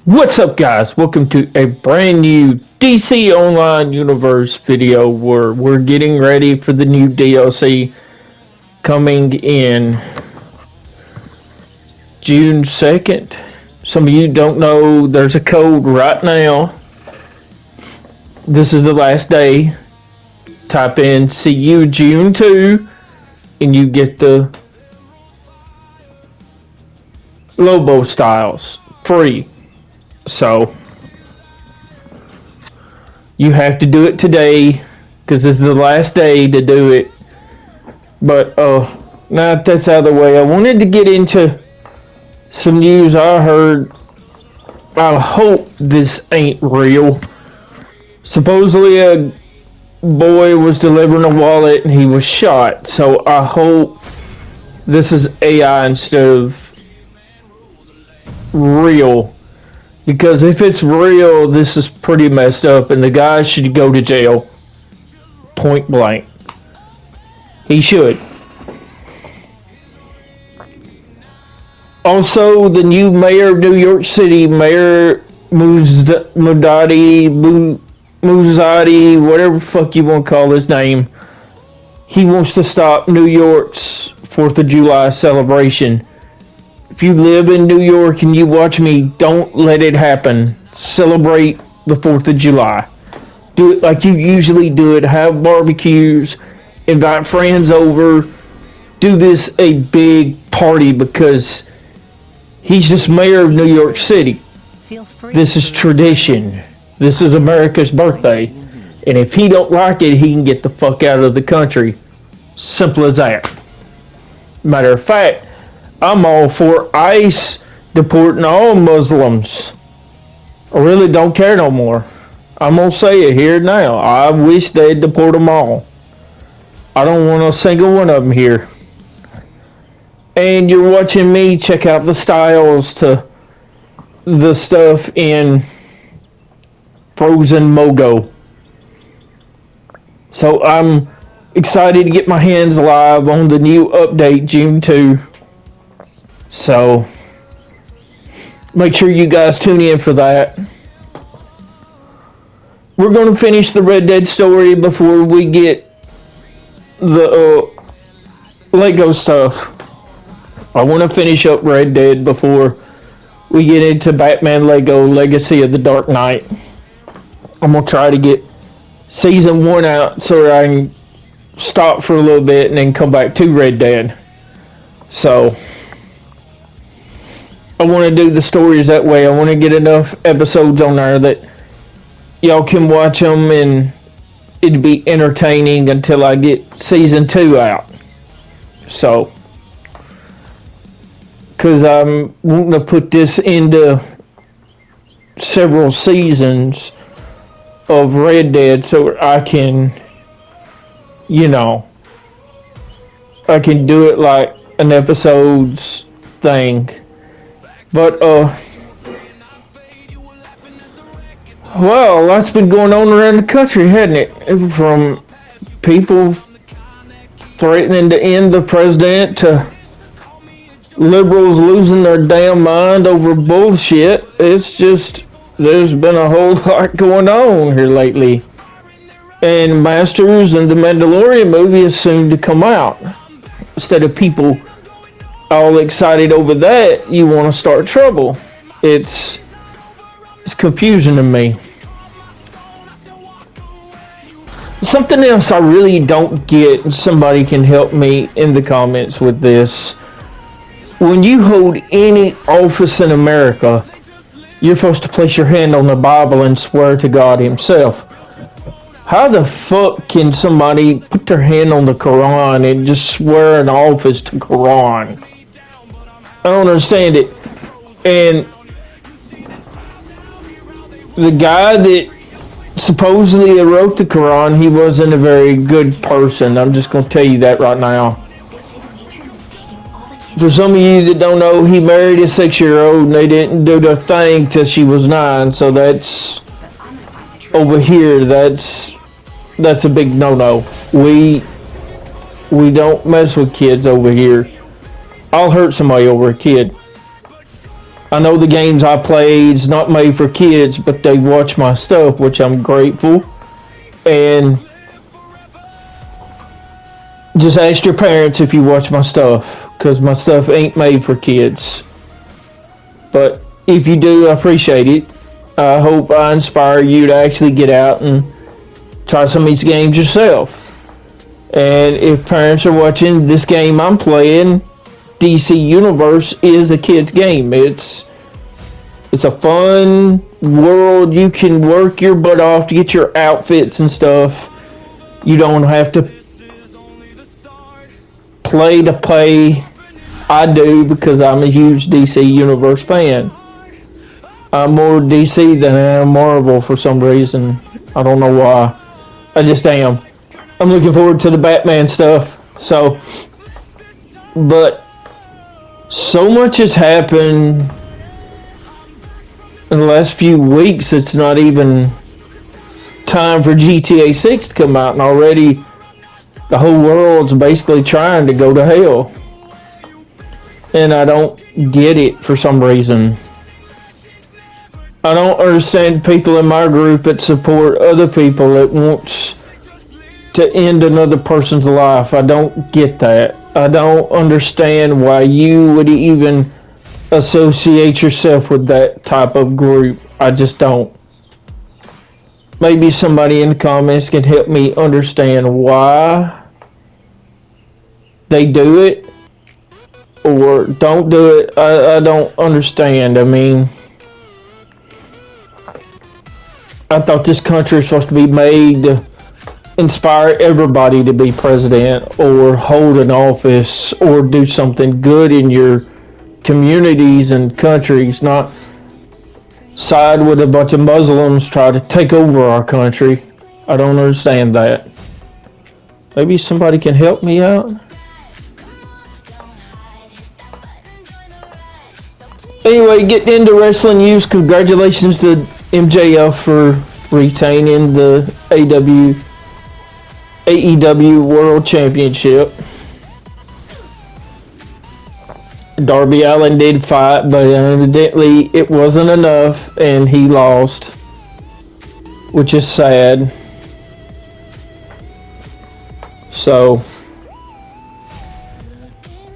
What's up, guys? Welcome to a brand new DC Online Universe video where we're getting ready for the new DLC coming in June 2nd. Some of you don't know there's a code right now. This is the last day. Type in CU June 2 and you get the Lobo styles free. So you have to do it today because this is the last day to do it. But now that that's out of the way, I wanted to get into some news I heard. I hope this ain't real. Supposedly a boy was delivering a wallet and he was shot. So I hope this is AI instead of real. Because if it's real, this is pretty messed up, and the guy should go to jail. Point blank. He should. Also, the new mayor of New York City, Mayor Muzzadi, whatever the fuck you want to call his name, he wants to stop New York's 4th of July celebration. If you live in New York and you watch me, don't let it happen. Celebrate the 4th of July. Do it like you usually do it. Have barbecues. Invite friends over. Do this a big party because he's just mayor of New York City. This is tradition. This is America's birthday. And if he don't like it, he can get the fuck out of the country. Simple as that. Matter of fact, I'm all for ICE deporting all Muslims. I really don't care no more. I'm going to say it here now. I wish they'd deport them all. I don't want a single one of them here. And you're watching me check out the styles to the stuff in Frozen Mogo. So I'm excited to get my hands live on the new update June 2. So make sure you guys tune in for that. We're going to finish the Red Dead story before we get the Lego stuff. I want to finish up Red Dead before we get into Batman Lego Legacy of the Dark Knight. I'm going to try to get season 1 out so that I can stop for a little bit and then come back to Red Dead. So I want to do the stories that way. I want to get enough episodes on there that y'all can watch them and it'd be entertaining until I get season 2 out. So, because I'm wanting to put this into several seasons of Red Dead so I can, I can do it like an episodes thing. But, well, that's been going on around the country, hasn't it? From people threatening to end the president to liberals losing their damn mind over bullshit. It's just, there's been a whole lot going on here lately. And Masters and the Mandalorian movie is soon to come out. Instead of people all excited over that, you want to start trouble. It's confusing to me. Something else I really don't get, and somebody can help me in the comments with this. When you hold any office in America, you're supposed to place your hand on the Bible and swear to God himself. How the fuck can somebody put their hand on the Quran and just swear an office to Quran? I don't understand it. And the guy that supposedly wrote the Quran, he wasn't a very good person. I'm just going to tell you that right now. For some of you that don't know, he married a 6-year-old and they didn't do their thing till she was 9. So that's over here. That's a big no-no. We don't mess with kids over here. I'll hurt somebody over a kid. I know the games I play is not made for kids, but they watch my stuff, which I'm grateful. And just ask your parents if you watch my stuff, because my stuff ain't made for kids. But if you do, I appreciate it. I hope I inspire you to actually get out and try some of these games yourself. And if parents are watching, this game I'm playing, DC Universe, is a kid's game. It's a fun world. You can work your butt off to get your outfits and stuff. You don't have to play to pay. I do, because I'm a huge DC Universe fan. I'm more DC than I am Marvel for some reason. I don't know why. I just am. I'm looking forward to the Batman stuff. So, but so much has happened in the last few weeks. It's not even time for GTA 6 to come out, and already the whole world's basically trying to go to hell. And I don't get it for some reason. I don't understand people in my group that support other people that wants to end another person's life. I don't get that. I don't understand why you would even associate yourself with that type of group. I just don't. Maybe somebody in the comments can help me understand why they do it or don't do it. I don't understand. I mean, I thought this country was supposed to be made to inspire everybody to be president or hold an office or do something good in your communities and countries, not side with a bunch of Muslims try to take over our country. I don't understand that. Maybe somebody can help me out. Anyway, getting into wrestling news, congratulations to MJF for retaining the AEW World Championship. Darby Allin did fight, but evidently it wasn't enough and he lost, which is sad. So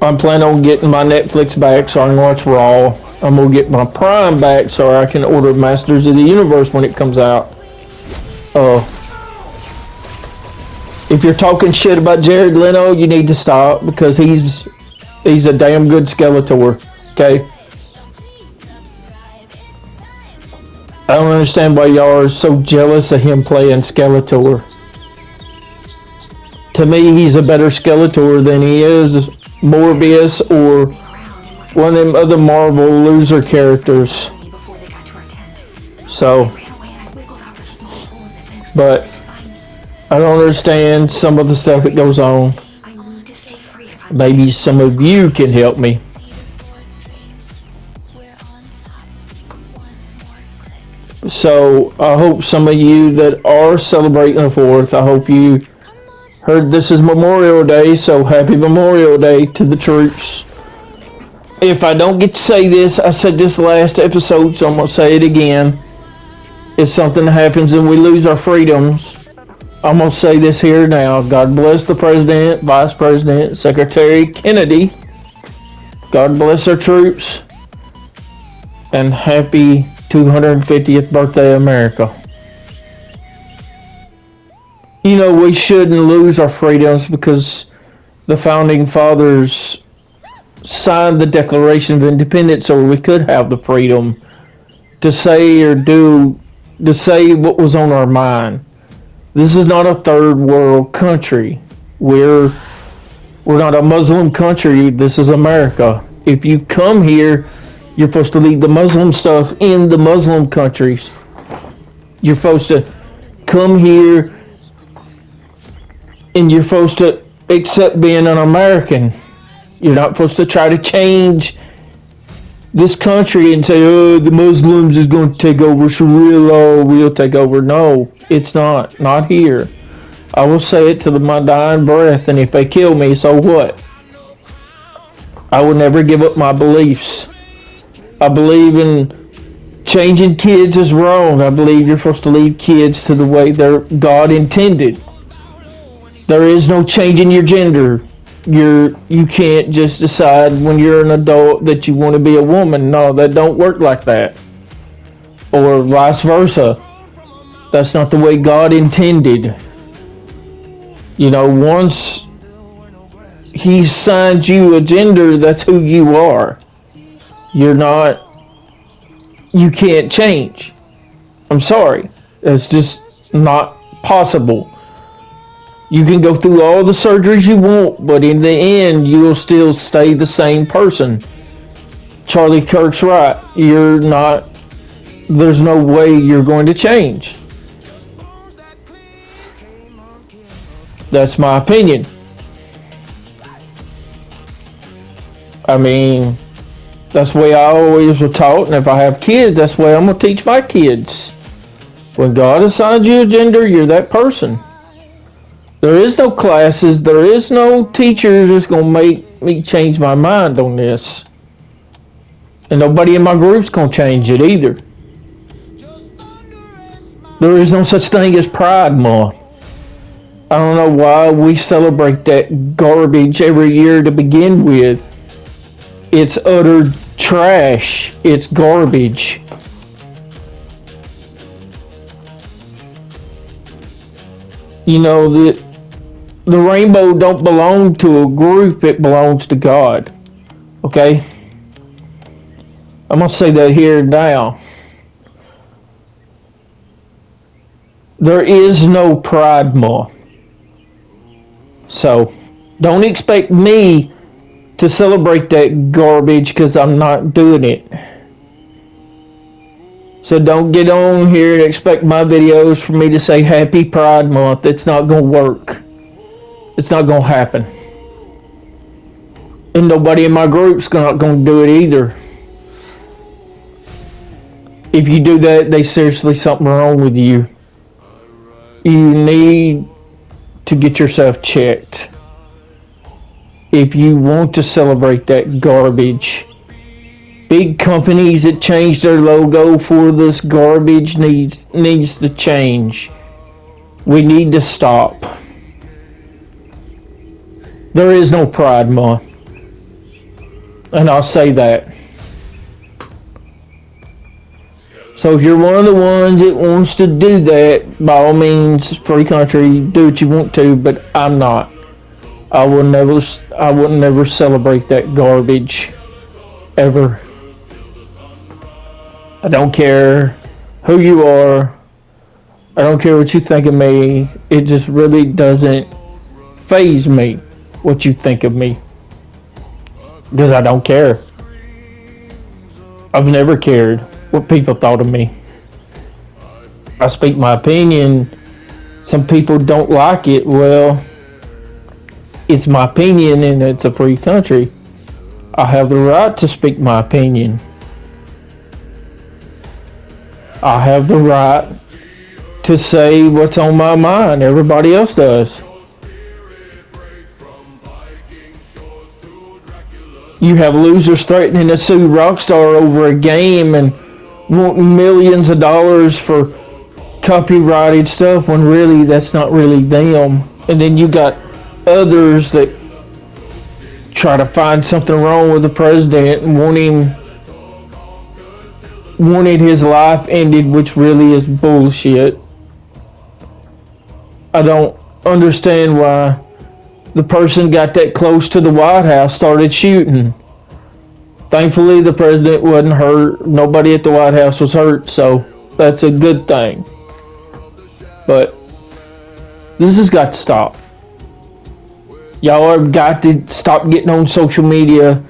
I'm planning on getting my Netflix back so I can watch Raw. I'm going to get my Prime back so I can order Masters of the Universe when it comes out. If you're talking shit about Jared Leto, you need to stop, because he's a damn good Skeletor, okay? I don't understand why y'all are so jealous of him playing Skeletor. To me, he's a better Skeletor than he is Morbius or one of them other Marvel loser characters. So, but I don't understand some of the stuff that goes on. Maybe some of you can help me. So I hope some of you that are celebrating the 4th, I hope you heard this is Memorial Day, so happy Memorial Day to the troops. If I don't get to say this, I said this last episode, so I'm going to say it again. If something happens and we lose our freedoms, I'm going to say this here now. God bless the President, Vice President, Secretary Kennedy. God bless our troops. And happy 250th birthday, America. You know, we shouldn't lose our freedoms because the Founding Fathers signed the Declaration of Independence so we could have the freedom to say or do, to say what was on our mind. This is not a third world country. We're not a Muslim country. This is America. If you come here, you're supposed to leave the Muslim stuff in the Muslim countries. You're supposed to come here and you're supposed to accept being an American. You're not supposed to try to change this country and say, oh, the Muslims is going to take over, Sharia law will take over. No, it's not. Not here. I will say it to my dying breath, and if they kill me, so what? I will never give up my beliefs. I believe in changing kids is wrong. I believe you're supposed to leave kids to the way God intended. There is no changing your gender. You can't just decide when you're an adult that you want to be a woman. No, that don't work like that. Or vice versa. That's not the way God intended. Once He assigned you a gender, that's who you are. You can't change. I'm sorry. It's just not possible. You can go through all the surgeries you want, but in the end, you'll still stay the same person. Charlie Kirk's right. There's no way you're going to change. That's my opinion. I mean, that's the way I always was taught, and if I have kids, that's the way I'm going to teach my kids. When God assigns you a gender, you're that person. There is no classes, there is no teachers that's going to make me change my mind on this. And nobody in my group's going to change it either. There is no such thing as Pride Month. I don't know why we celebrate that garbage every year to begin with. It's utter trash. It's garbage. The rainbow don't belong to a group, it belongs to God. Okay? I'm going to say that here now. There is no Pride Month. So, don't expect me to celebrate that garbage because I'm not doing it. So don't get on here and expect my videos for me to say Happy Pride Month. It's not going to work. It's not going to happen. And nobody in my group's not going to do it either. If you do that, there's seriously something wrong with you. You need to get yourself checked. If you want to celebrate that garbage, big companies that change their logo for this garbage needs to change. We need to stop. There is no Pride Month. And I'll say that. So if you're one of the ones that wants to do that, by all means, free country, do what you want to, but I'm not. I will never celebrate that garbage. Ever. I don't care who you are. I don't care what you think of me. It just really doesn't faze me what you think of me. Because I don't care. I've never cared what people thought of me. I speak my opinion. Some people don't like it. Well, it's my opinion and it's a free country. I have the right to speak my opinion. I have the right to say what's on my mind. Everybody else does. You have losers threatening to sue Rockstar over a game and wanting millions of dollars for copyrighted stuff when really that's not really them. And then you got others that try to find something wrong with the president and wanted his life ended, which really is bullshit. I don't understand why the person got that close to the White House started shooting. Thankfully, the president wasn't hurt. Nobody at the White House was hurt, so that's a good thing. But this has got to stop. Y'all have got to stop getting on social media,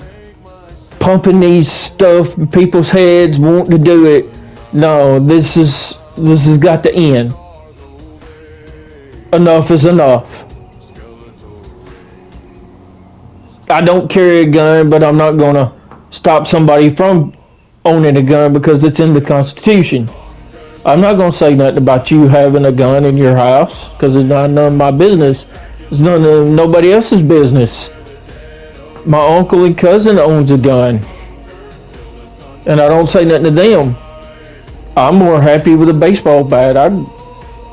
pumping these stuff in people's heads, wanting to do it. No, this has got to end. Enough is enough. I don't carry a gun, but I'm not going to stop somebody from owning a gun because it's in the Constitution. I'm not going to say nothing about you having a gun in your house because it's not none of my business. It's none of nobody else's business. My uncle and cousin owns a gun. And I don't say nothing to them. I'm more happy with a baseball bat.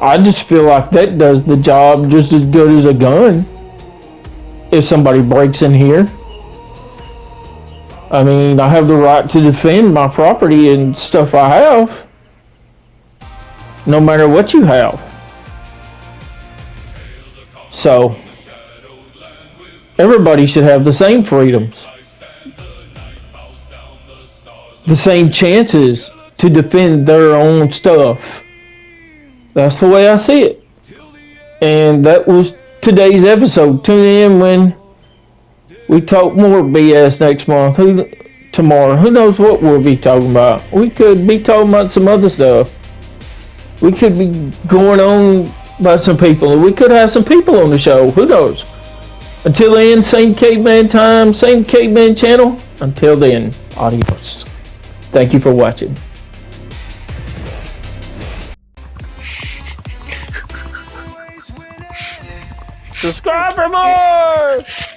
I just feel like that does the job just as good as a gun. If somebody breaks in here, I mean, I have the right to defend my property and stuff I have, no matter what you have. So, everybody should have the same freedoms, the same chances to defend their own stuff. That's the way I see it. And that was today's episode. Tune in when we talk more BS next month. Tomorrow. Who knows what we'll be talking about? We could be talking about some other stuff. We could be going on about some people. We could have some people on the show. Who knows? Until then, same Caveman time, same Caveman channel. Until then, adios. Thank you for watching. Subscribe for more!